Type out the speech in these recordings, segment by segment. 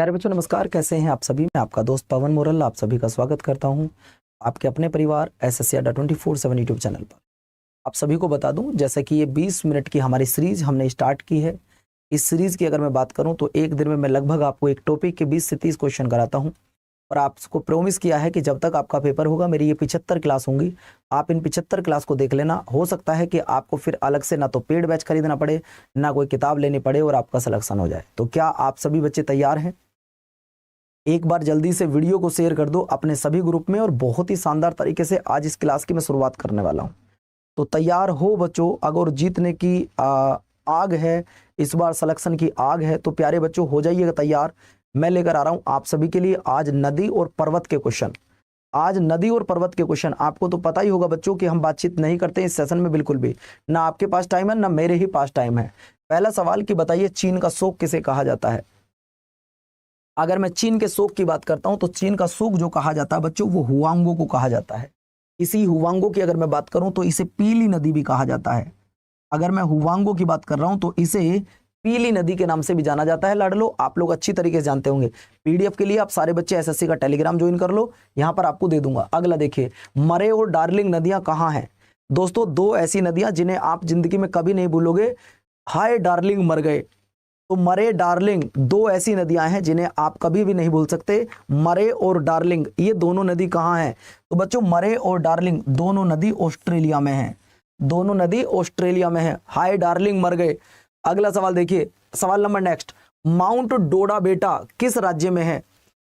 प्यारे बच्चों नमस्कार, कैसे हैं आप सभी। मैं आपका दोस्त पवन मोरल आप सभी का स्वागत करता हूं आपके अपने परिवार एसएससी अड्डा 24/7 यूट्यूब चैनल पर। आप सभी को बता दूं, जैसे कि ये 20 मिनट की हमारी सीरीज हमने स्टार्ट की है। इस सीरीज की अगर मैं बात करूं तो एक दिन में मैं लगभग आपको एक टॉपिक के 20 से 30 क्वेश्चन कराता हूं और आपको प्रॉमिस किया है कि जब तक आपका पेपर होगा मेरी ये 75 क्लास होंगी, आप इन 75 क्लास को देख लेना। हो सकता है कि आपको फिर अलग से ना तो पेड बैच खरीदना पड़े, ना कोई किताब लेनी पड़े और आपका सिलेक्शन हो जाए। तो क्या आप सभी बच्चे तैयार हैं? एक बार जल्दी से वीडियो को शेयर कर दो अपने सभी ग्रुप में। और बहुत ही शानदार तरीके से आज इस क्लास की मैं शुरुआत करने वाला हूं, तो तैयार हो बच्चों। अगर जीतने की आग है, इस बार सिलेक्शन की आग है, तो प्यारे बच्चों हो जाइएगा तैयार। मैं लेकर आ रहा हूं आप सभी के लिए आज नदी और पर्वत के क्वेश्चन। आज नदी और पर्वत के क्वेश्चन। आपको तो पता ही होगा बच्चों कि हम बातचीत नहीं करते इस सेशन में बिल्कुल भी, ना आपके पास टाइम है ना मेरे ही पास टाइम है। पहला सवाल कि बताइए चीन का शोक किसे कहा जाता है। अगर मैं चीन के शोक की बात करता हूं तो चीन का शोक जो कहा जाता है बच्चों वो हुआंगो को कहा जाता है। इसी हुआंगो की अगर मैं बात करूं तो इसे पीली नदी भी कहा जाता है। अगर मैं हुआंगो की बात कर रहा हूं तो इसे पीली नदी के नाम से भी जाना जाता है। लाडलो आप लोग अच्छी तरीके से जानते होंगे। पीडीएफ के लिए आप सारे बच्चे एसएससी का टेलीग्राम ज्वाइन कर लो, यहां पर आपको दे दूंगा। अगला देखिए, मरे और डार्लिंग नदियां कहां हैं। दोस्तों दो ऐसी नदियां जिन्हें आप जिंदगी में कभी नहीं भूलोगे। हाय डार्लिंग मर गए, तो मरे डार्लिंग दो ऐसी नदियां हैं जिन्हें आप कभी भी नहीं भूल सकते। मरे और डार्लिंग ये दोनों नदी कहां हैं। तो बच्चों मरे और डार्लिंग दोनों नदी ऑस्ट्रेलिया में है। दोनों नदी ऑस्ट्रेलिया में है। हाय डार्लिंग मर गए। अगला सवाल देखिए, सवाल नंबर नेक्स्ट, माउंट डोडा बेटा किस राज्य में है।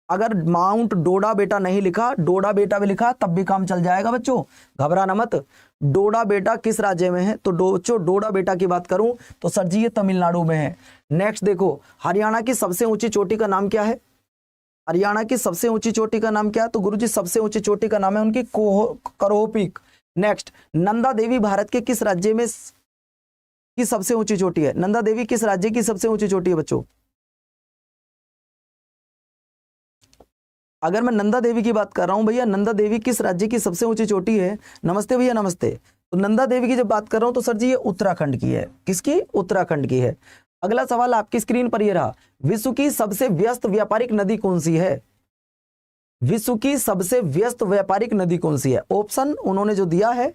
अगर माउंट डोडा बेटा नहीं लिखा, डोडा बेटा भी लिखा तब भी काम चल जाएगा बच्चों, घबराना मत। डोडा बेटा किस राज्य में है, तो बच्चों डोडा बेटा की बात करूं तो सर जी ये तमिलनाडु में है। नेक्स्ट देखो, हरियाणा की सबसे ऊंची चोटी का नाम क्या है। हरियाणा की सबसे ऊंची चोटी का नाम क्या है, तो गुरुजी सबसे ऊंची चोटी का नाम है उनकी करोह पीक। नेक्स्ट, नंदा देवी भारत के किस राज्य में की सबसे ऊंची चोटी है। नंदा देवी किस राज्य की सबसे ऊंची चोटी है बच्चों। अगर मैं नंदा देवी की बात कर रहा हूं भैया, नंदा देवी किस राज्य की सबसे ऊंची चोटी है। नमस्ते भैया नमस्ते। तो नंदा देवी की जब बात कर रहा हूं तो सर जी ये उत्तराखंड की है। किसकी? उत्तराखंड की है। अगला सवाल आपकी स्क्रीन पर ये रहा, विश्व की सबसे व्यस्त व्यापारिक नदी कौन सी है। विश्व की सबसे व्यस्त व्यापारिक नदी कौन सी है। ऑप्शन उन्होंने जो दिया है,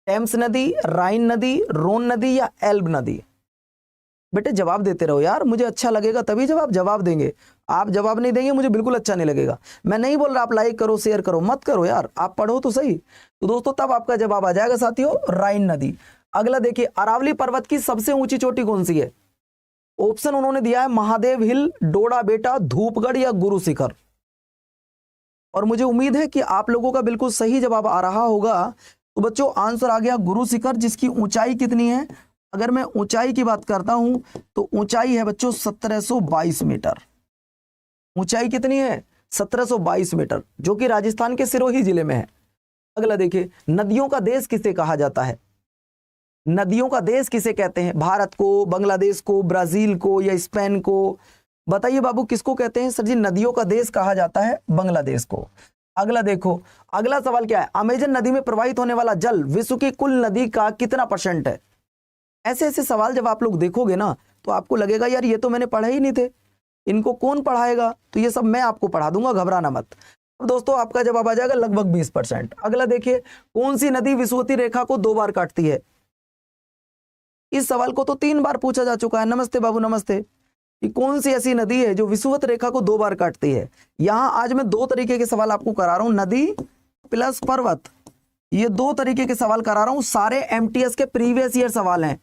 टेम्स नदी, राइन नदी, रोन नदी या एल्ब नदी। बेटे जवाब देते रहो यार, मुझे अच्छा लगेगा तभी जब आप जवाब देंगे। आप जवाब नहीं देंगे मुझे बिल्कुल अच्छा नहीं लगेगा। मैं नहीं बोल रहा आप लाइक करो शेयर करो, मत करो यार, आप पढ़ो तो सही। तो दोस्तों तब आपका जवाब आ जाएगा साथियों, राइन नदी। अगला देखिए, अरावली पर्वत की सबसे ऊंची चोटी कौन सी है। ऑप्शन उन्होंने दिया है महादेव हिल, डोडा बेटा, धूपगढ़ या गुरु शिखर। और मुझे उम्मीद है कि आप लोगों का बिल्कुल सही जवाब आ रहा होगा। तो बच्चों आंसर आ गया गुरु शिखर, जिसकी ऊंचाई कितनी है। अगर मैं ऊंचाई की बात करता हूं तो ऊंचाई है बच्चों 1722 मीटर। ऊंचाई कितनी है? 1722 मीटर, जो कि राजस्थान के सिरोही जिले में है। अगला देखिए, नदियों का देश किसे कहा जाता है। नदियों का देश किसे कहते हैं। भारत को, बांग्लादेश को, ब्राजील को या स्पेन को। बताइए बाबू किसको कहते हैं। सर जी नदियों का देश कहा जाता है बांग्लादेश को। अगला देखो, अगला सवाल क्या है, अमेजन नदी में प्रवाहित होने वाला जल विश्व की कुल नदी का कितना % है। ऐसे ऐसे सवाल जब आप लोग देखोगे ना तो आपको लगेगा यार ये तो मैंने पढ़े ही नहीं थे, इनको कौन पढ़ाएगा। तो ये सब मैं आपको पढ़ा दूंगा, घबराना मत। अब दोस्तों आपका जवाब आ जाएगा लगभग 20%। अगला देखिए, कौन सी नदी विषुवतीय रेखा को 2 बार काटती है। इस सवाल को तो 3 बार पूछा जा चुका है। नमस्ते बाबू नमस्ते। कि कौन सी ऐसी नदी है जो विषुवत रेखा को 2 बार काटती है। यहां आज मैं 2 तरीके के सवाल आपको करा रहा हूं, नदी प्लस पर्वत। ये 2 तरीके के सवाल करा रहा हूं। सारे एमटीएस के प्रीवियस ईयर सवाल हैं,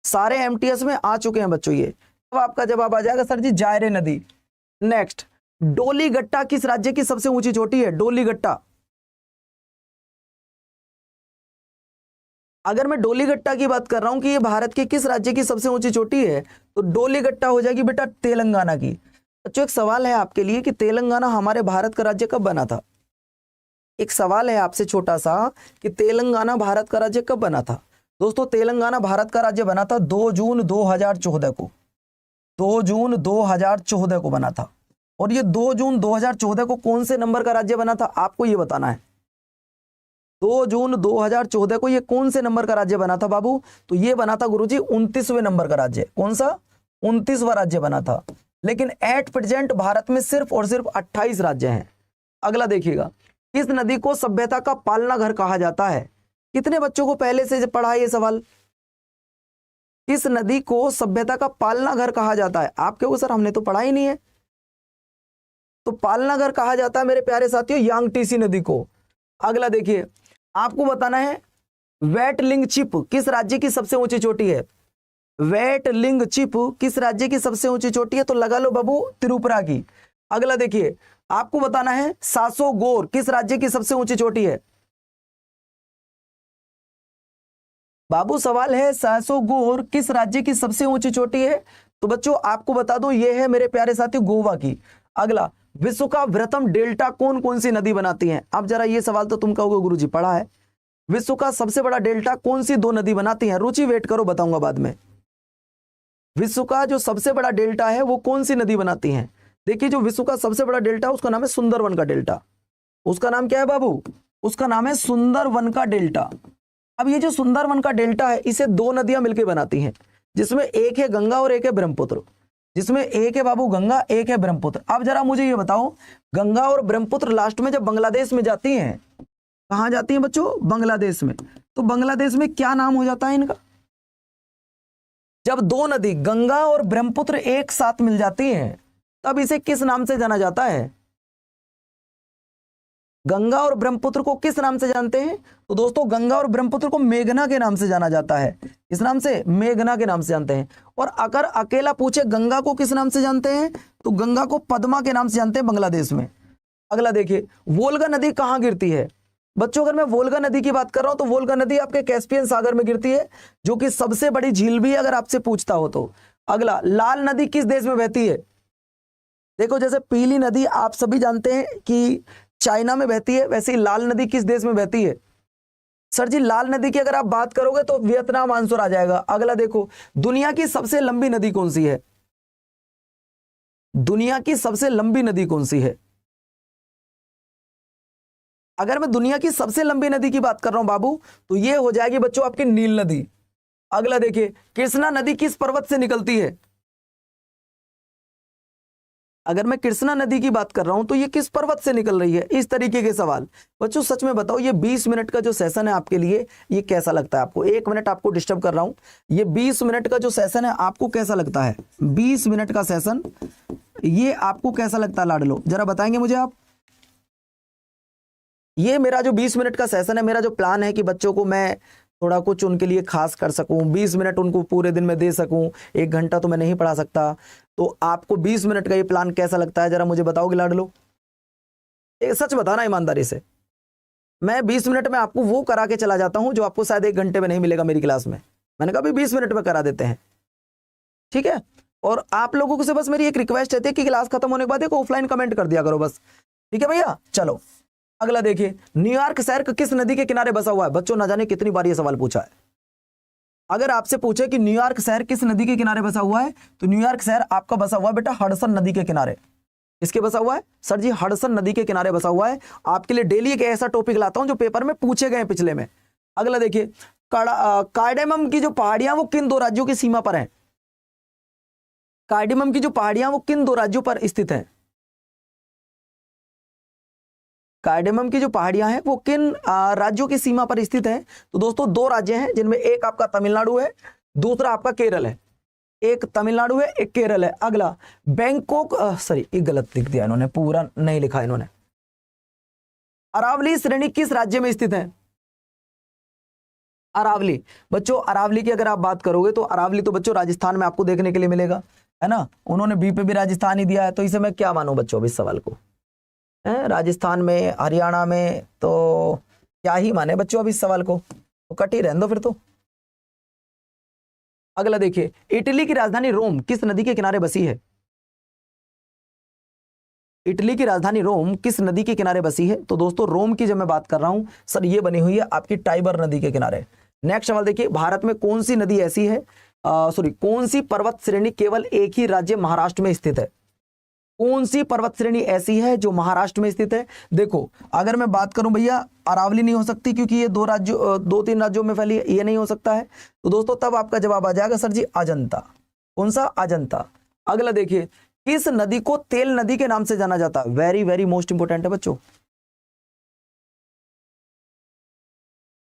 सारे एमटीएस में आ चुके हैं बच्चों ये। अब आपका जवाब आ जाएगा सर जी जायरे नदी। नेक्स्ट, डोलीगट्टा किस राज्य की सबसे ऊंची चोटी है। डोलीगट्टा, अगर मैं डोलीगट्टा की बात कर रहा हूं कि ये भारत के किस राज्य की सबसे ऊंची चोटी है, तो डोलीगट्टा हो जाएगी बेटा तेलंगाना की। बच्चों एक सवाल है आपके लिए कि तेलंगाना हमारे भारत का राज्य कब बना था। एक सवाल है आपसे छोटा सा कि तेलंगाना भारत का राज्य कब बना था। दोस्तों तेलंगाना भारत का राज्य बना था 2 जून 2014 को। 2 जून 2014 को बना था। और ये 2 जून 2014 को कौन से नंबर का राज्य बना था आपको ये बताना है। 2 जून 2014 को ये कौन से नंबर का राज्य बना था बाबू। तो ये बना था गुरुजी 29वें नंबर का राज्य। कौन सा? 29वां राज्य बना था। लेकिन एट प्रेजेंट भारत में सिर्फ और सिर्फ 28 राज्य हैं। अगला देखिएगा, किस नदी को सभ्यता का पालना घर कहा जाता है? कितने बच्चों को पहले से पढ़ा है ये सवाल? किस नदी को सभ्यता का पालना घर कहा जाता है? आप कहोगे सर हमने तो पढ़ा ही नहीं है। तो पालना घर कहा जाता है मेरे प्यारे साथियों यांगटीसी नदी को। अगला देखिए, आपको बताना है वेटलिंगचिप किस राज्य की सबसे ऊंची चोटी है? वेटलिंगचिप किस राज्य की सबसे ऊंची चोटी है? तो लगा लो बाबू त्रिपुरा की। अगला देखिए, आपको बताना है सासोगोर किस राज्य की सबसे ऊंची चोटी है? बाबू सवाल है सासोगोर किस राज्य की सबसे ऊंची चोटी है? तो बच्चों आपको बता दो ये है मेरे प्यारे साथियों गोवा की। अगला, विश्व का वृहत्तम डेल्टा कौन कौन सी नदी बनाती है? अब जरा ये सवाल तो तुम कहोगे गुरुजी पढ़ा है। विश्व का सबसे बड़ा डेल्टा कौन सी दो नदी बनाती हैं? रुचि वेट करो, बताऊंगा बाद में। विश्व का जो सबसे बड़ा डेल्टा है वो कौन सी नदी बनाती हैं? देखिए, जो विश्व का सबसे बड़ा डेल्टा उसका नाम है सुंदरवन का डेल्टा। उसका नाम क्या है बाबू? उसका नाम है सुंदरवन का डेल्टा। अब ये जो सुंदरवन का डेल्टा है इसे दो नदियां मिलकर बनाती हैं, जिसमें एक है गंगा और एक है ब्रह्मपुत्र। जिसमें एक है बाबू गंगा, एक है ब्रह्मपुत्र। अब जरा मुझे ये बताओ, गंगा और ब्रह्मपुत्र लास्ट में जब बांग्लादेश में जाती हैं, कहां जाती हैं बच्चों? बांग्लादेश में। तो बांग्लादेश में क्या नाम हो जाता है इनका? जब दो नदी गंगा और ब्रह्मपुत्र एक साथ मिल जाती हैं तब इसे किस नाम से जाना जाता है? गंगा और ब्रह्मपुत्र को किस नाम से जानते हैं? तो दोस्तों गंगा और ब्रह्मपुत्र को मेघना के नाम से जाना जाता है। किस नाम से? मेघना के नाम से जानते हैं। और अगर अकेला पूछे गंगा को किस नाम से जानते हैं, तो गंगा को पद्मा के नाम से जानते हैं बांग्लादेश में। अगला देखिए, वोल्गा नदी कहां गिरती है? बच्चों अगर मैं वोल्गा नदी की बात कर रहा हूं तो वोल्गा नदी आपके कैस्पियन सागर में गिरती है, जो कि सबसे बड़ी झील भी है अगर आपसे पूछता हो तो। अगला, लाल नदी किस देश में बहती है? देखो, जैसे पीली नदी आप सभी जानते हैं कि चाइना में बहती है, वैसे ही लाल नदी किस देश में बहती है? सर जी लाल नदी की अगर आप बात करोगे तो वियतनाम आंसर आ जाएगा। अगला देखो, दुनिया की सबसे लंबी नदी कौन सी है? दुनिया की सबसे लंबी नदी कौन सी है? अगर मैं दुनिया की सबसे लंबी नदी की बात कर रहा हूं बाबू, तो ये हो जाएगी बच्चों आपकी नील नदी। अगला देखिए, कृष्णा नदी किस पर्वत से निकलती है? अगर मैं कृष्णा नदी की बात कर रहा हूं तो ये किस पर्वत से निकल रही है? इस तरीके के सवाल। बच्चों सच में बताओ, ये 20 मिनट का जो सेशन है आपके लिए, ये कैसा लगता है आपको? 1 मिनट आपको डिस्टर्ब कर रहा हूं। ये 20 मिनट का जो सेशन है आपको कैसा लगता है? 20 मिनट का सेशन ये आपको कैसा लगता है लाडलो? जरा बताएंगे मुझे आप। ये मेरा जो 20 मिनट का सेशन है, मेरा जो प्लान है कि बच्चों को मैं थोड़ा कुछ उनके लिए खास कर सकूं, 20 मिनट उनको पूरे दिन में दे सकूं। 1 घंटा तो मैं नहीं पढ़ा सकता। तो आपको 20 मिनट का ये प्लान कैसा लगता है, जरा मुझे बताओगे लाडलो? सच बताना ईमानदारी से। मैं 20 मिनट में आपको वो करा के चला जाता हूं जो आपको शायद 1 घंटे में नहीं मिलेगा मेरी क्लास में। मैंने कहा 20 मिनट में करा देते हैं, ठीक है। और आप लोगों को से बस मेरी एक रिक्वेस्ट रहती है कि क्लास खत्म होने के बाद एक ऑफलाइन कमेंट कर दिया करो बस, ठीक है भैया। चलो अगला देखिए, न्यूयॉर्क शहर किस नदी के किनारे बसा हुआ है? बच्चों ना जाने कितनी बार ये सवाल पूछा है। अगर आपसे पूछे कि न्यूयॉर्क शहर किस नदी के किनारे बसा हुआ है, तो न्यूयॉर्क शहर आपका बसा हुआ है बेटा हडसन नदी के किनारे। इसके बसा हुआ है सर जी, हडसन नदी के किनारे बसा हुआ है। आपके लिए डेली एक ऐसा टॉपिक लाता हूं जो पेपर में पूछे गए पिछले में। अगला देखिए, कार्डेमम की जो पहाड़ियां वो किन 2 राज्यों की सीमा पर है? कार्डेमम की जो पहाड़ियां वो किन 2 राज्यों पर स्थित है? कार्डेमम की जो पहाड़ियां हैं वो किन राज्यों की सीमा पर स्थित है? तो दोस्तों 2 राज्य हैं, जिनमें एक आपका तमिलनाडु है, दूसरा आपका केरल है। एक तमिलनाडु है, एक केरल है। अगला, बैंकॉक सॉरी ये गलत लिख दिया इन्होंने, पूरा नहीं लिखा इन्होंने। अरावली श्रेणी किस राज्य में स्थित है? अरावली, बच्चों अरावली की अगर आप बात करोगे तो अरावली तो बच्चों राजस्थान में आपको देखने के लिए मिलेगा, है ना। उन्होंने बी पे भी राजस्थान ही दिया है, तो इसे मैं क्या मानूं बच्चों इस सवाल को? राजस्थान में, हरियाणा में, तो क्या ही माने बच्चों अब इस सवाल को, तो कट ही रहने दो फिर तो। अगला देखिए, इटली की राजधानी रोम किस नदी के किनारे बसी है? इटली की राजधानी रोम किस नदी के किनारे बसी है? तो दोस्तों रोम की जब मैं बात कर रहा हूं सर, ये बनी हुई है आपकी टाइबर नदी के किनारे। नेक्स्ट सवाल देखिए, भारत में कौन सी नदी ऐसी है, कौन सी पर्वत श्रेणी केवल एक ही राज्य महाराष्ट्र में स्थित है? कौन सी पर्वत श्रेणी ऐसी है जो महाराष्ट्र में स्थित है? देखो अगर मैं बात करूं भैया, अरावली नहीं हो सकती क्योंकि ये 2-3 राज्यों में फैली है, ये नहीं हो सकता है। तो दोस्तों तब आपका जवाब आ जाएगा सर जी अजंता। कौन सा? अजंता। अगला देखिए, किस नदी को तेल नदी के नाम से जाना जाता है? वेरी वेरी मोस्ट इंपोर्टेंट है बच्चों,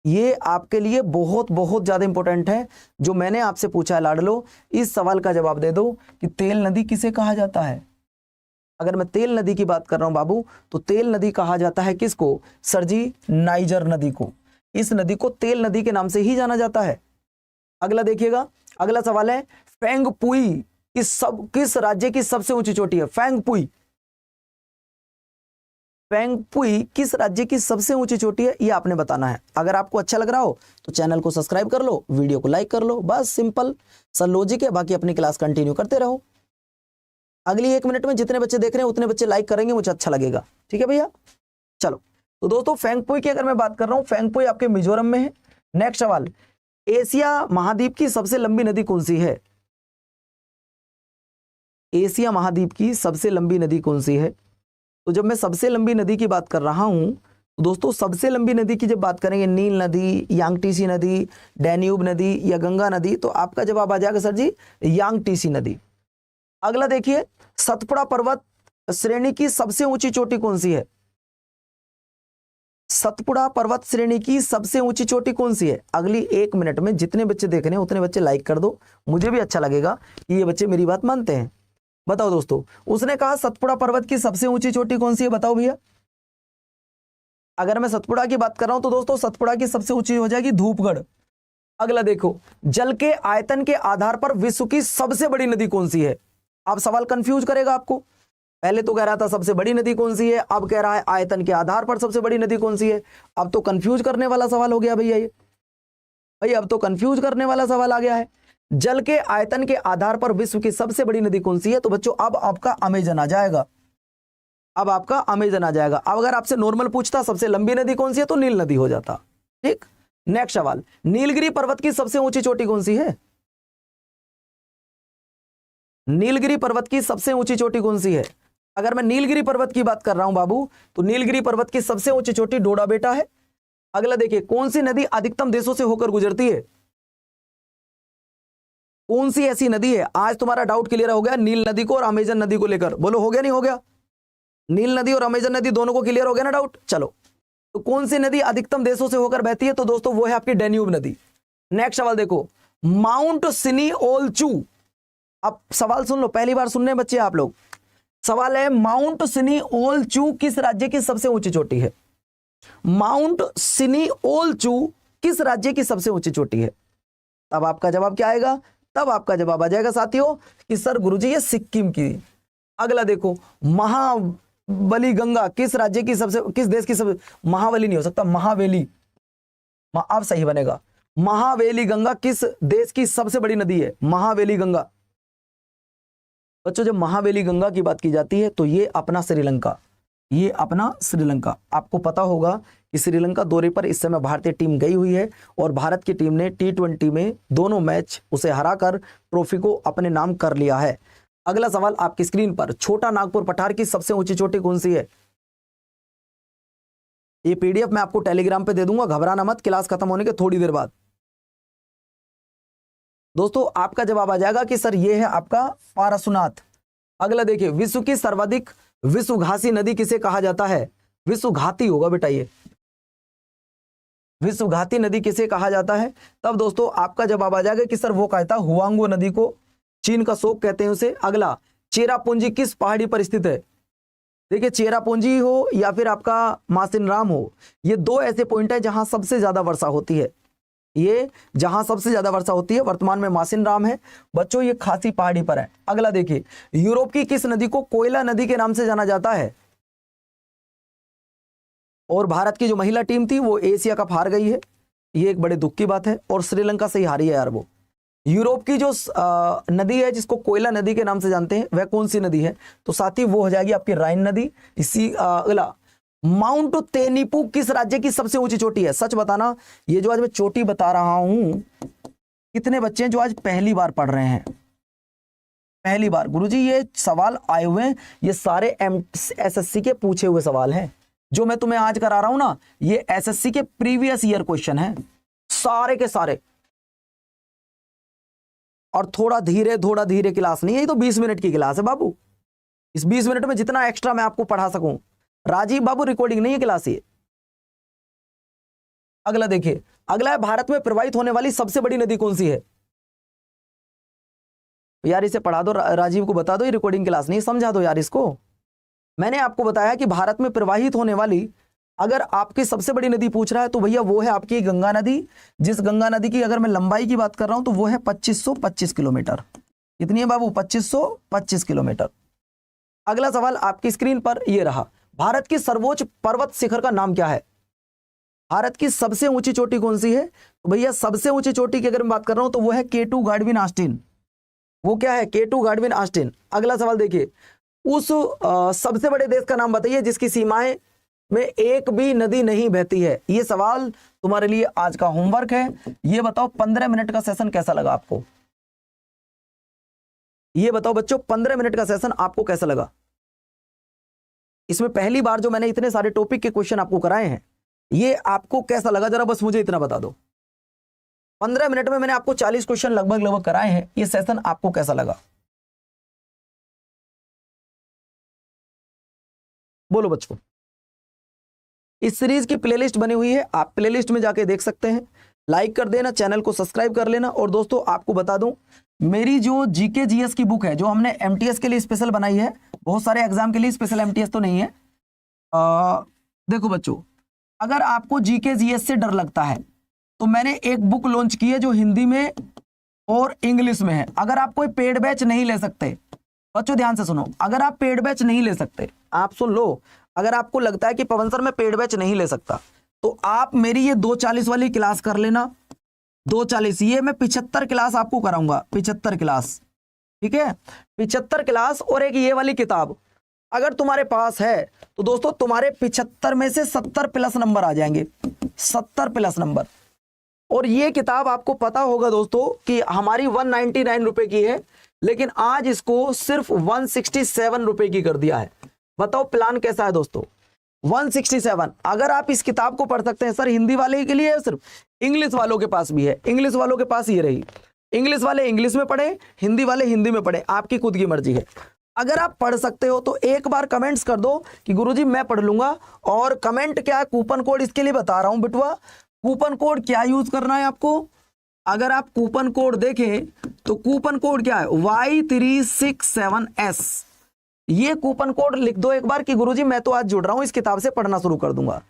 ये आपके लिए बहुत बहुत ज्यादा इंपॉर्टेंट है। जो मैंने आपसे पूछा है लाडलो, इस सवाल का जवाब दे दो कि तेल नदी किसे कहा जाता है। अगर मैं तेल नदी की बात कर रहा हूं बाबू, तो तेल नदी कहा जाता है किसको? सर जी, नाइजर नदी को। इस नदी को तेल नदी के नाम से ही जाना जाता है। अगला देखिएगा, अगला सवाल है फेंगपुई किस राज्य की सबसे ऊंची चोटी है? फेंगपुई किस राज्य की सबसे ऊंची चोटी है, ये आपने बताना है। अगर आपको अच्छा लग रहा हो तो चैनल को सब्सक्राइब कर लो, वीडियो को लाइक कर लो, बस सिंपल सा लॉजिक है। बाकी अपनी क्लास कंटिन्यू करते रहो। अगली 1 मिनट में जितने बच्चे देख रहे हैं उतने बच्चे लाइक करेंगे, मुझे अच्छा लगेगा। ठीक है भैया, चलो। तो दोस्तों फेंगपुई की अगर मैं बात कर रहा हूं, फेंगपुई आपके मिजोरम में है। नेक्स्ट सवाल, एशिया महाद्वीप की सबसे लंबी नदी कौन सी है? एशिया महाद्वीप की सबसे लंबी नदी कौन सी है? तो जब मैं सबसे लंबी नदी की बात कर रहा हूं, तो दोस्तों सबसे लंबी नदी की जब बात करेंगे, नील नदी, यांगटीसी नदी, डैन्यूब नदी या गंगा नदी, तो आपका जवाब आ जाएगा सर जी यांगटीसी नदी। अगला देखिए, सतपुड़ा पर्वत श्रेणी की सबसे ऊंची चोटी कौन सी है? सतपुड़ा पर्वत श्रेणी की सबसे ऊंची चोटी कौन सी है? अगली 1 मिनट में जितने बच्चे देख रहे हैं उतने बच्चे लाइक कर दो, मुझे भी अच्छा लगेगा कि ये बच्चे मेरी बात मानते हैं। बताओ दोस्तों, उसने कहा सतपुड़ा पर्वत की सबसे ऊंची चोटी कौन सी है? बताओ भैया। अगर मैं सतपुड़ा की बात कर रहा हूं तो दोस्तों सतपुड़ा की सबसे ऊंची हो जाएगी धूपगढ़। अगला देखो, जल के आयतन के आधार पर विश्व की सबसे बड़ी नदी कौन सी है? अब सवाल कंफ्यूज करेगा आपको। पहले तो कह रहा था सबसे बड़ी नदी कौन सी है, अब कह रहा है आयतन के आधार पर सबसे बड़ी नदी कौन सी है। अब तो कंफ्यूज करने वाला सवाल हो गया भैया, ये भाई अब तो कंफ्यूज करने वाला सवाल आ गया है। जल के आयतन के आधार पर विश्व की सबसे बड़ी नदी कौन सी है? तो बच्चों अब आपका अमेजन आ जाएगा, अब आपका अमेजन आ जाएगा। अब अगर आपसे नॉर्मल पूछता सबसे लंबी नदी कौन सी है, तो नील नदी हो जाता। ठीक, नेक्स्ट सवाल, नीलगिरी पर्वत की सबसे ऊंची चोटी कौन सी है? नीलगिरी पर्वत की सबसे ऊंची चोटी कौन सी है? अगर मैं नीलगिरी पर्वत की बात कर रहा हूं बाबू, तो नीलगिरी पर्वत की सबसे ऊंची चोटी डोडा बेटा है। अगला देखिए, कौन सी नदी अधिकतम देशों से होकर गुजरती है? कौन सी ऐसी नदी है? आज तुम्हारा डाउट क्लियर हो गया नील नदी को और अमेजन नदी को लेकर, बोलो हो गया नहीं हो गया? नील नदी और अमेजन नदी दोनों को क्लियर हो गया ना डाउट। चलो, तो कौन सी नदी अधिकतम देशों से होकर बहती है? तो दोस्तों वो है आपकी डैन्यूब नदी। नेक्स्ट सवाल देखो, माउंट सिनिओलचू। अब सवाल सुन लो, पहली बार सुनने बच्चे आप लोग। सवाल है माउंट सिनिओलचू किस राज्य की सबसे ऊंची चोटी है? माउंट सिनिओलचू किस राज्य की सबसे ऊंची चोटी है? तब आपका जवाब क्या आएगा? तब आपका जवाब आ जाएगा साथियों कि सर गुरुजी ये सिक्किम की। अगला देखो, महाबली गंगा किस राज्य की सबसे, किस देश की सबसे, महाबली नहीं हो सकता, महावेली, अब सही बनेगा। महावेली गंगा किस देश की सबसे बड़ी नदी है? महावेली गंगा। बच्चों जब महावेली गंगा की बात की जाती है तो ये अपना श्रीलंका, ये अपना श्रीलंका। आपको पता होगा कि श्रीलंका दौरे पर इस समय भारतीय टीम गई हुई है और भारत की टीम ने T20 में दोनों मैच उसे हराकर ट्रॉफी को अपने नाम कर लिया है। अगला सवाल आपकी स्क्रीन पर, छोटा नागपुर पठार की सबसे ऊंची चोटी कौन सी है? ये PDF मैं आपको टेलीग्राम पे दे दूंगा, घबराना मत, क्लास खत्म होने के थोड़ी देर बाद। दोस्तों आपका जवाब आ जाएगा कि सर ये है आपका पारसुनाथ। अगला देखिए, विश्व की सर्वाधिक विश्वघाती नदी किसे कहा जाता है? विश्वघाती होगा बेटा, ये विश्वघाती नदी किसे कहा जाता है? तब दोस्तों आपका जवाब आ जाएगा कि सर वो कहता है हुआंगो नदी को, चीन का शोक कहते हैं उसे। अगला, चेरापूंजी किस पहाड़ी पर स्थित है? देखिए चेरापूंजी हो या फिर आपका मासिनराम हो, ये दो ऐसे पॉइंट है जहां सबसे ज्यादा वर्षा होती है। ये जहां सबसे ज्यादा वर्षा होती है वर्तमान में मासिनराम है बच्चों, ये खासी पहाड़ी पर है। अगला देखिए, यूरोप की किस नदी को कोयला नदी के नाम से जाना जाता है? और भारत की जो महिला टीम थी वो एशिया कप हार गई है, ये एक बड़े दुख की बात है, और श्रीलंका से ही हारी है यार वो। यूरोप की जो नदी है जिसको कोयला नदी के नाम से जानते हैं वह कौन सी नदी है? तो साथी वो हो जाएगी आपकी राइन नदी। इसी अगला, माउंट तेनिपू किस राज्य की सबसे ऊंची चोटी है? सच बताना, ये जो आज मैं चोटी बता रहा हूं, कितने बच्चे हैं जो आज पहली बार पढ़ रहे हैं? पहली बार। गुरुजी ये सवाल आए हुए हैं, ये सारे SSC के पूछे हुए सवाल हैं। जो मैं तुम्हें आज करा रहा हूं ना, ये SSC के प्रीवियस ईयर क्वेश्चन हैं सारे के सारे। और थोड़ा धीरे क्लास नहीं है, ये तो 20 मिनट की क्लास है बाबू, इस 20 मिनट में जितना एक्स्ट्रा मैं आपको पढ़ा सकूं। राजीव बाबू रिकॉर्डिंग नहीं है क्लास ये। अगला देखिए, अगला है भारत में प्रवाहित होने वाली सबसे बड़ी नदी कौन सी है? यार इसे पढ़ा दो, राजीव को बता दो, ये रिकॉर्डिंग क्लास नहीं, समझा दो यार इसको। मैंने आपको बताया कि भारत में प्रवाहित होने वाली अगर आपकी सबसे बड़ी नदी पूछ रहा है तो भैया वो है आपकी गंगा नदी। जिस गंगा नदी की अगर मैं लंबाई की बात कर रहा हूं तो वो है 2525 किलोमीटर। कितनी है बाबू? 2525 किलोमीटर। अगला सवाल आपकी स्क्रीन पर ये रहा, भारत की सर्वोच्च पर्वत शिखर का नाम क्या है? भारत की सबसे ऊंची चोटी कौन सी है? तो भैया सबसे ऊंची चोटी की अगर मैं बात कर रहा हूं तो वो है K2 गाडविन ऑस्टिन। वो क्या है? K2 गाडविन Austin. अगला सवाल देखिए, उस सबसे बड़े देश का नाम बताइए जिसकी सीमाएं में एक भी नदी नहीं बहती है। ये सवाल तुम्हारे लिए आज का होमवर्क है। ये बताओ 15 मिनट का सेशन कैसा लगा आपको? ये बताओ बच्चों 15 मिनट का सेशन आपको कैसा लगा? इसमें पहली बार जो मैंने इतने सारे टॉपिक के क्वेश्चन आपको कराए हैं, ये आपको कैसा लगा? जरा बस मुझे इतना बता दो। 15 मिनट में मैंने आपको 40 क्वेश्चन लगभग कराए हैं। ये सेशन आपको कैसा लगा? बोलो बच्चों। इस सीरीज की प्लेलिस्ट बनी हुई है, आप प्लेलिस्ट में जाके देख सकते हैं। लाइक कर देना, चैनल को सब्सक्राइब कर लेना। और दोस्तों आपको बता दूं, मेरी जो जीके जीएस की बुक है जो हमने एमटीएस के लिए स्पेशल बनाई है, बहुत सारे एग्जाम के लिए स्पेशल, एमटीएस तो नहीं है। देखो बच्चों, अगर आपको जीके जीएस से डर लगता है तो मैंने एक बुक लॉन्च की है जो हिंदी में और इंग्लिश में है। अगर आप कोई पेड बैच नहीं ले सकते, बच्चों ध्यान से सुनो, अगर आप पेड बैच नहीं ले सकते, आप सुन लो, अगर आपको लगता है कि पवन सर मैं पेड बैच नहीं ले सकता तो आप मेरी ये 240 वाली क्लास कर लेना। 240, ये मैं 75 क्लास आपको कराऊंगा, 75 क्लास, ठीक है? 75 क्लास और एक ये वाली किताब अगर तुम्हारे पास है तो दोस्तों तुम्हारे 75 में से 70 प्लस नंबर आ जाएंगे, 70 प्लस नंबर। और ये किताब आपको पता होगा दोस्तों कि हमारी 199 रुपए की है, लेकिन आज इसको सिर्फ 167 रुपए की कर दिया है। बताओ प्लान कैसा है दोस्तों? 167। अगर आप इस किताब को पढ़ सकते हैं, सर हिंदी वाले के लिए है, सिर्फ इंग्लिश वालों के पास भी है। इंग्लिश वालों के पास ये रही, इंग्लिश वाले इंग्लिश में पढ़े, हिंदी वाले हिंदी में पढ़े, आपकी खुद की मर्जी है। अगर आप पढ़ सकते हो तो एक बार कमेंट्स कर दो कि गुरुजी मैं पढ़ लूंगा। और कमेंट क्या, कूपन कोड इसके लिए बता रहा हूं बिटवा, कूपन कोड क्या यूज करना है आपको। अगर आप कूपन कोड देखें तो कूपन कोड क्या है? Y367S। ये कूपन कोड लिख दो एक बार कि गुरुजी मैं तो आज जुड़ रहा हूं, इस किताब से पढ़ना शुरू कर दूंगा।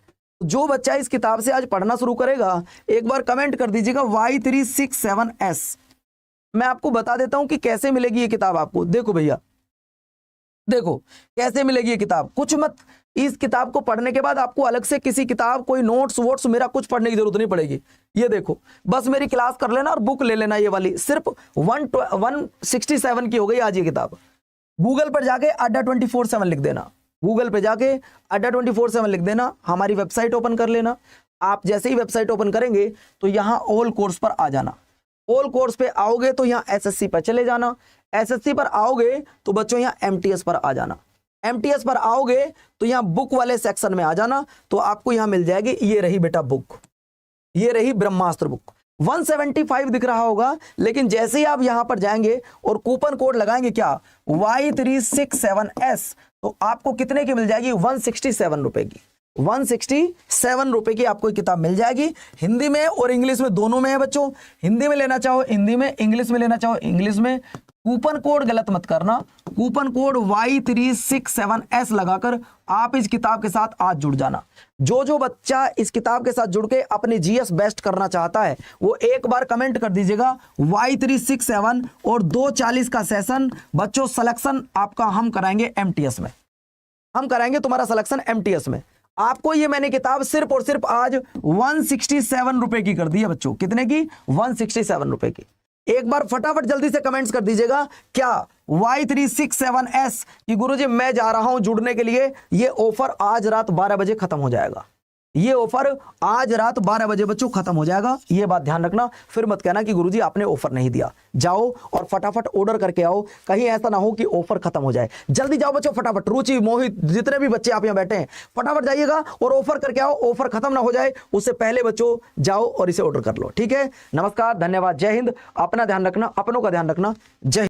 जो बच्चा इस किताब से आज पढ़ना शुरू करेगा एक बार कमेंट कर दीजिएगा Y367S। मैं आपको बता देता हूं कि कैसे मिलेगी ये किताब आपको। देखो भैया, देखो कैसे मिलेगी ये किताब। कुछ मत, इस किताब को पढ़ने के बाद आपको अलग से किसी किताब, कोई नोट्स वोट्स मेरा कुछ पढ़ने की जरूरत नहीं पड़ेगी। ये देखो, बस मेरी क्लास कर लेना और बुक ले लेना, ये वाली सिर्फ 167 की हो गई आज ये किताब। गूगल पर जाके अड्डा 24/7 लिख देना, गूगल पे जाके अड्डा 24/7 लिख देना, हमारी वेबसाइट ओपन कर लेना। आप जैसे ही वेबसाइट ओपन करेंगे तो यहाँ ऑल कोर्स पर आ जाना। ऑल कोर्स पे आओगे तो यहाँ एसएससी पर चले जाना। एसएससी पर आओगे तो बच्चों यहाँ एमटीएस पर आ जाना। एमटीएस पर आओगे तो यहाँ बुक वाले सेक्शन में आ जाना। तो आपको यहाँ मिल जाएगी, ये रही बेटा बुक, ये रही ब्रह्मास्त्र बुक। 175 दिख रहा होगा, लेकिन जैसे ही आप यहां पर जाएंगे और कूपन कोड लगाएंगे क्या, Y367S, तो आपको कितने की मिल जाएगी? 167 रुपए की। 167 रुपए की आपको किताब मिल जाएगी। हिंदी में और इंग्लिश में दोनों में है बच्चों। हिंदी में लेना चाहो हिंदी में, इंग्लिश में लेना चाहो इंग्लिश में। कूपन कोड गलत मत करना, कूपन कोड Y367S लगाकर आप इस किताब के साथ आज जुड़ जाना। जो बच्चा इस किताब के साथ जुड़ के अपने जीएस बेस्ट करना चाहता है वो एक बार कमेंट कर दीजिएगा Y367 और 240 का सेशन। बच्चों सिलेक्शन आपका हम कराएंगे एमटीएस में, हम कराएंगे तुम्हारा सिलेक्शन एमटीएस में। आपको ये मैंने किताब सिर्फ और सिर्फ आज 167 रुपए की कर दी है बच्चों। कितने की? 167 रुपए की। एक बार फटाफट जल्दी से कमेंट्स कर दीजिएगा क्या Y367S कि गुरुजी मैं जा रहा हूं जुड़ने के लिए। ये ऑफर आज रात 12 बजे खत्म हो जाएगा। ये ऑफर आज रात 12 बजे बच्चों खत्म हो जाएगा। ये बात ध्यान रखना, फिर मत कहना कि गुरुजी आपने ऑफर नहीं दिया। जाओ और फटाफट ऑर्डर करके आओ, कहीं ऐसा ना हो कि ऑफर खत्म हो जाए। जल्दी जाओ बच्चों फटाफट, रुचि मोहित जितने भी बच्चे आप यहाँ बैठे हैं फटाफट जाइएगा और ऑफर करके आओ, ऑफर खत्म ना हो जाए उससे पहले बच्चों जाओ और इसे ऑर्डर कर लो। ठीक है, नमस्कार, धन्यवाद, जय हिंद। अपना ध्यान रखना, अपनों का ध्यान रखना, जय हिंद।